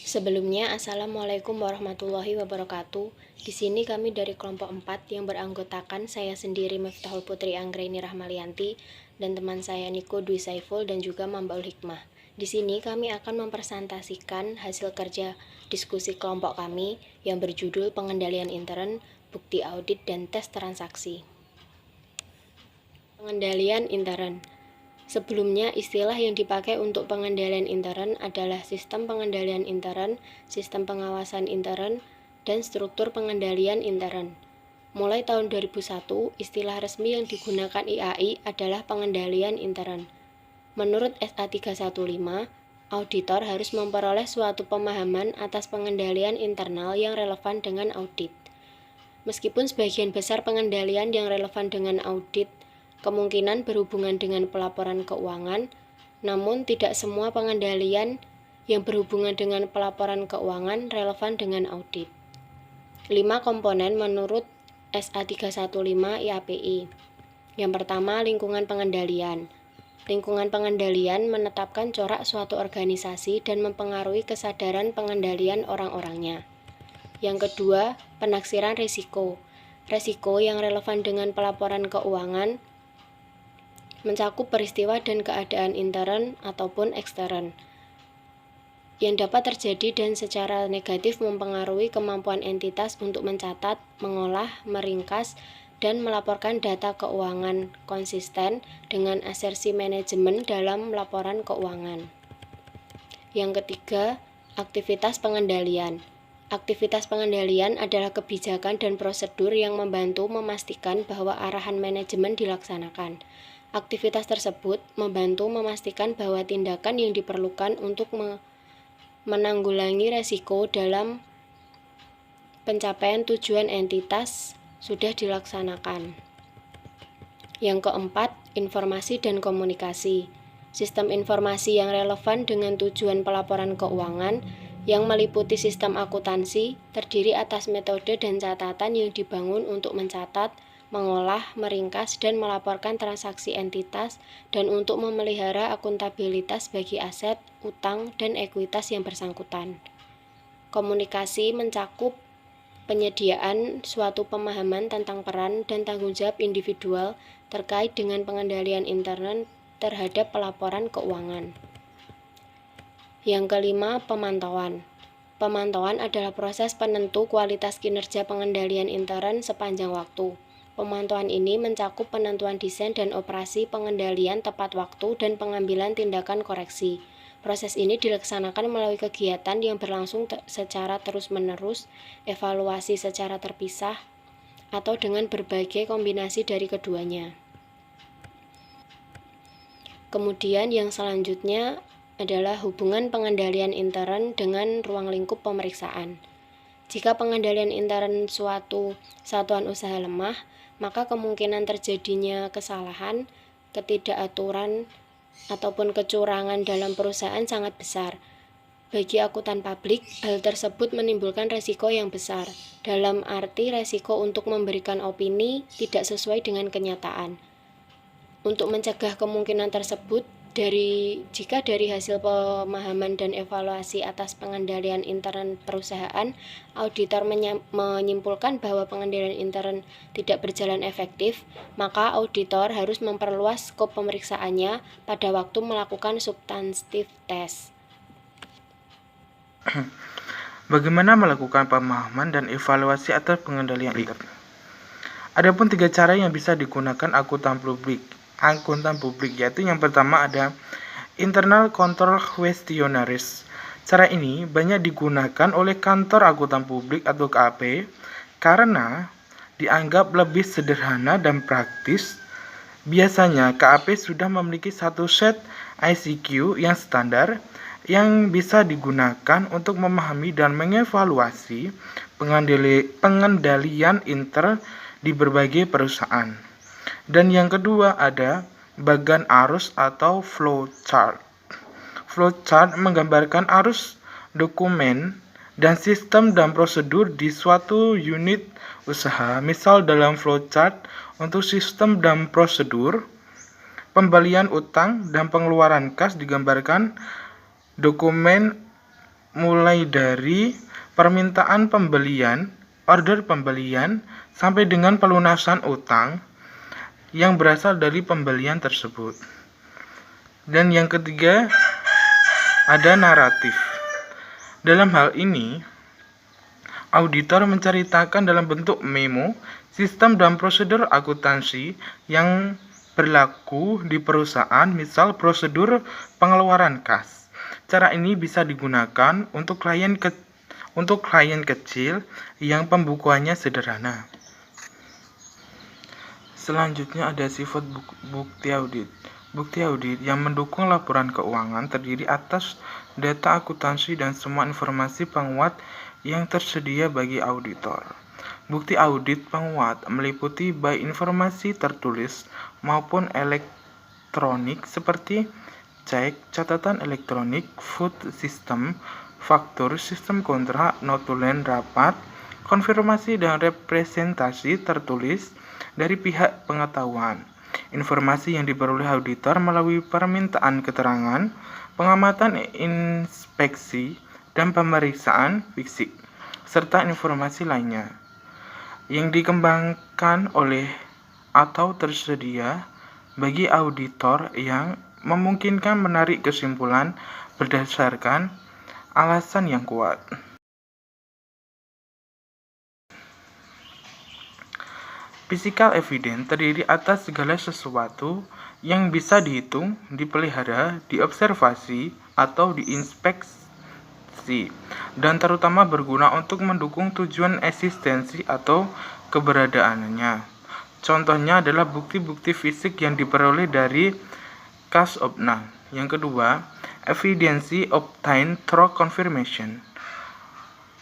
Sebelumnya, Assalamualaikum warahmatullahi wabarakatuh. Di sini kami dari kelompok 4 yang beranggotakan saya sendiri Miftahul Putri Anggraini Rahmalianti dan teman saya Niko Dwi Saiful dan juga Mambaul Hikmah. Di sini kami akan mempresentasikan hasil kerja diskusi kelompok kami yang berjudul Pengendalian Intern, Bukti Audit dan Tes Transaksi. Pengendalian intern. Sebelumnya, istilah yang dipakai untuk pengendalian intern adalah sistem pengendalian intern, sistem pengawasan intern, dan struktur pengendalian intern. Mulai tahun 2001, istilah resmi yang digunakan IAI adalah pengendalian intern. Menurut SA 315, auditor harus memperoleh suatu pemahaman atas pengendalian internal yang relevan dengan audit. Meskipun sebagian besar pengendalian yang relevan dengan audit kemungkinan berhubungan dengan pelaporan keuangan, namun tidak semua pengendalian yang berhubungan dengan pelaporan keuangan relevan dengan audit. 5 komponen menurut SA 315 IAPI. Yang pertama, lingkungan pengendalian. Lingkungan pengendalian menetapkan corak suatu organisasi dan mempengaruhi kesadaran pengendalian orang-orangnya. Yang kedua, penaksiran risiko. Risiko yang relevan dengan pelaporan keuangan mencakup peristiwa dan keadaan intern ataupun ekstern yang dapat terjadi dan secara negatif mempengaruhi kemampuan entitas untuk mencatat, mengolah, meringkas, dan melaporkan data keuangan konsisten dengan asersi manajemen dalam laporan keuangan. Yang ketiga, aktivitas pengendalian. Aktivitas pengendalian adalah kebijakan dan prosedur yang membantu memastikan bahwa arahan manajemen dilaksanakan. Aktivitas tersebut membantu memastikan bahwa tindakan yang diperlukan untuk menanggulangi risiko dalam pencapaian tujuan entitas sudah dilaksanakan. Yang keempat, informasi dan komunikasi. Sistem informasi yang relevan dengan tujuan pelaporan keuangan yang meliputi sistem akuntansi terdiri atas metode dan catatan yang dibangun untuk mencatat, mengolah, meringkas, dan melaporkan transaksi entitas dan untuk memelihara akuntabilitas bagi aset, utang, dan ekuitas yang bersangkutan. Komunikasi mencakup penyediaan suatu pemahaman tentang peran dan tanggung jawab individual terkait dengan pengendalian intern terhadap pelaporan keuangan. Yang kelima, pemantauan. Pemantauan adalah proses penentu kualitas kinerja pengendalian intern sepanjang waktu. Pemantauan ini mencakup penentuan desain dan operasi pengendalian tepat waktu dan pengambilan tindakan koreksi. Proses ini dilaksanakan melalui kegiatan yang berlangsung secara terus-menerus, evaluasi secara terpisah, atau dengan berbagai kombinasi dari keduanya. Kemudian yang selanjutnya adalah hubungan pengendalian intern dengan ruang lingkup pemeriksaan. Jika pengendalian intern suatu satuan usaha lemah, maka kemungkinan terjadinya kesalahan, ketidakaturan, ataupun kecurangan dalam perusahaan sangat besar. Bagi akuntan publik, hal tersebut menimbulkan resiko yang besar, dalam arti resiko untuk memberikan opini tidak sesuai dengan kenyataan. Untuk mencegah kemungkinan tersebut, jika dari hasil pemahaman dan evaluasi atas pengendalian intern perusahaan, auditor menyimpulkan bahwa pengendalian intern tidak berjalan efektif, maka auditor harus memperluas skop pemeriksaannya pada waktu melakukan substantif tes. Bagaimana melakukan pemahaman dan evaluasi atas pengendalian intern? Adapun 3 cara yang bisa digunakan akuntan publik, yaitu yang pertama ada internal control questionnaires. Cara ini banyak digunakan oleh kantor akuntan publik atau KAP karena dianggap lebih sederhana dan praktis. Biasanya KAP sudah memiliki satu set ICQ yang standar yang bisa digunakan untuk memahami dan mengevaluasi pengendalian intern di berbagai perusahaan. Dan yang kedua ada bagan arus atau flow chart. Flow chart menggambarkan arus dokumen dan sistem dan prosedur di suatu unit usaha. Misal dalam flow chart untuk sistem dan prosedur, pembalian utang dan pengeluaran kas digambarkan dokumen mulai dari permintaan pembelian, order pembelian, sampai dengan pelunasan utang yang berasal dari pembelian tersebut. Dan yang ketiga, ada naratif. Dalam hal ini, auditor menceritakan dalam bentuk memo sistem dan prosedur akuntansi yang berlaku di perusahaan, misal prosedur pengeluaran kas. Cara ini bisa digunakan untuk klien kecil yang pembukuannya sederhana. Selanjutnya ada sifat bukti audit. Bukti audit yang mendukung laporan keuangan terdiri atas data akuntansi dan semua informasi penguat yang tersedia bagi auditor. Bukti audit penguat meliputi baik informasi tertulis maupun elektronik seperti cek, catatan elektronik, food system, faktur, sistem kontrak, notulen rapat, konfirmasi dan representasi tertulis dari pihak pengetahuan. Informasi yang diperoleh auditor melalui permintaan keterangan, pengamatan inspeksi, dan pemeriksaan fisik, serta informasi lainnya yang dikembangkan oleh atau tersedia bagi auditor yang memungkinkan menarik kesimpulan berdasarkan alasan yang kuat. Physical evidence terdiri atas segala sesuatu yang bisa dihitung, dipelihara, diobservasi, atau diinspeksi, dan terutama berguna untuk mendukung tujuan eksistensi atau keberadaannya. Contohnya adalah bukti-bukti fisik yang diperoleh dari case of none. Yang kedua, evidence obtained through confirmation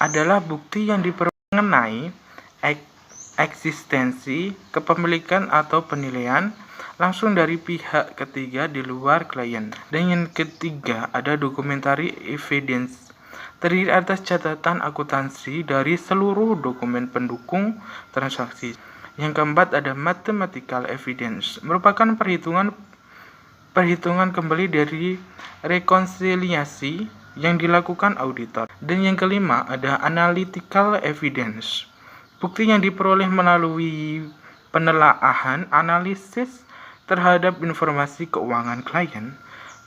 adalah bukti yang diperoleh mengenai eksistensi, kepemilikan atau penilaian langsung dari pihak ketiga di luar klien. Dan yang ketiga ada documentary evidence, terdiri atas catatan akuntansi dari seluruh dokumen pendukung transaksi. Yang keempat ada mathematical evidence, merupakan perhitungan kembali dari rekonsiliasi yang dilakukan auditor. Dan yang kelima ada analytical evidence, bukti yang diperoleh melalui penelaahan analisis terhadap informasi keuangan klien.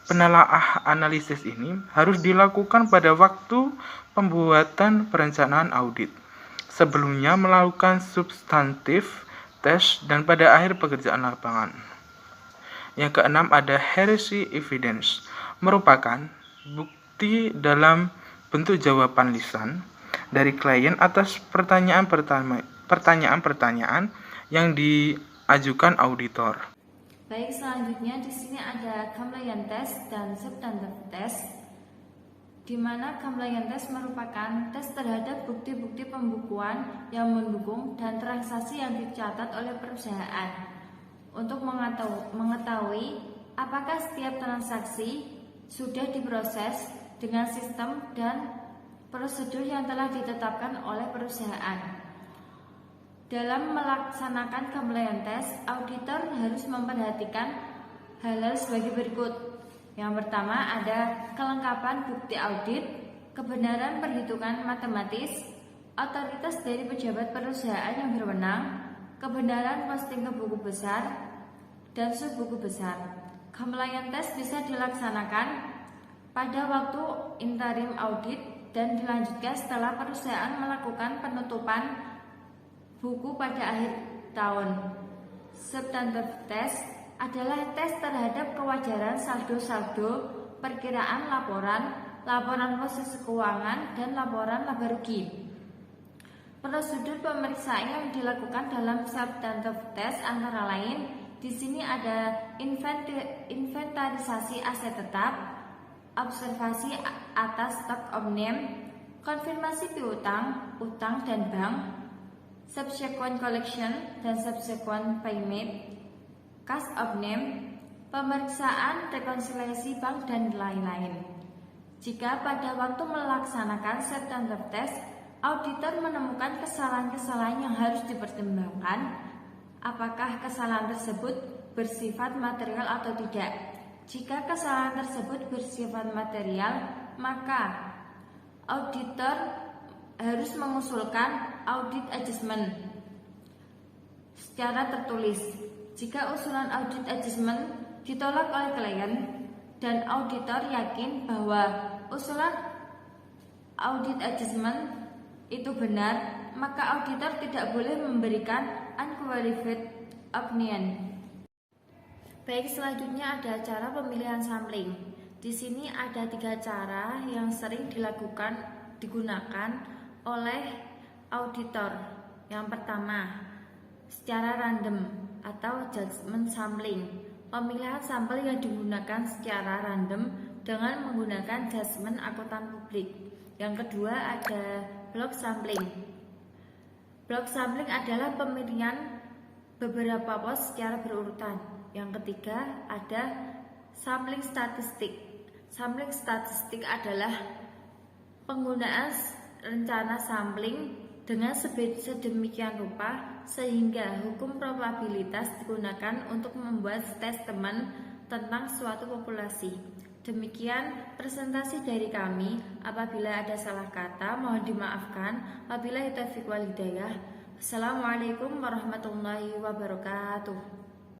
Penelaah analisis ini harus dilakukan pada waktu pembuatan perencanaan audit, sebelumnya melakukan substantif tes, dan pada akhir pekerjaan lapangan. Yang keenam ada hearsay evidence, merupakan bukti dalam bentuk jawaban lisan dari klien atas pertanyaan-pertanyaan yang diajukan auditor. Baik, selanjutnya di sini ada compliance test dan substantive test, di mana compliance test merupakan tes terhadap bukti-bukti pembukuan yang mendukung dan transaksi yang dicatat oleh perusahaan untuk mengetahui apakah setiap transaksi sudah diproses dengan sistem dan prosedur yang telah ditetapkan oleh perusahaan. Dalam melaksanakan compliance test, auditor harus memperhatikan hal-hal sebagai berikut. Yang pertama ada kelengkapan bukti audit, kebenaran perhitungan matematis, otoritas dari pejabat perusahaan yang berwenang, kebenaran posting ke buku besar, dan sub-buku besar. Compliance test bisa dilaksanakan pada waktu interim audit dan dilanjutkan setelah perusahaan melakukan penutupan buku pada akhir tahun. Substantive test adalah tes terhadap kewajaran saldo-saldo, perkiraan laporan posisi keuangan, dan laporan laba rugi. Prosedur pemeriksaan yang dilakukan dalam substantive test antara lain di sini ada inventarisasi aset tetap, observasi atas stock of name, konfirmasi piutang, utang dan bank, subsequent collection dan subsequent payment, cash of name, pemeriksaan rekonsiliasi bank dan lain-lain. Jika pada waktu melaksanakan substantive test, auditor menemukan kesalahan-kesalahan yang harus dipertimbangkan, apakah kesalahan tersebut bersifat material atau tidak. Jika kesalahan tersebut bersifat material, maka auditor harus mengusulkan audit adjustment secara tertulis. Jika usulan audit adjustment ditolak oleh klien dan auditor yakin bahwa usulan audit adjustment itu benar, maka auditor tidak boleh memberikan unqualified opinion. Baik, selanjutnya ada cara pemilihan sampling. Di sini ada 3 cara yang sering digunakan oleh auditor. Yang pertama, secara random atau judgment sampling. Pemilihan sampel yang digunakan secara random dengan menggunakan judgment akuntan publik. Yang kedua ada block sampling. Block sampling adalah pemilihan beberapa pos secara berurutan. Yang ketiga ada sampling statistik. Sampling statistik adalah penggunaan rencana sampling dengan sedemikian rupa sehingga hukum probabilitas digunakan untuk membuat statement tentang suatu populasi. Demikian presentasi dari kami. Apabila ada salah kata mohon dimaafkan. Wabillahi taufiq wal hidayah. Assalamualaikum warahmatullahi wabarakatuh.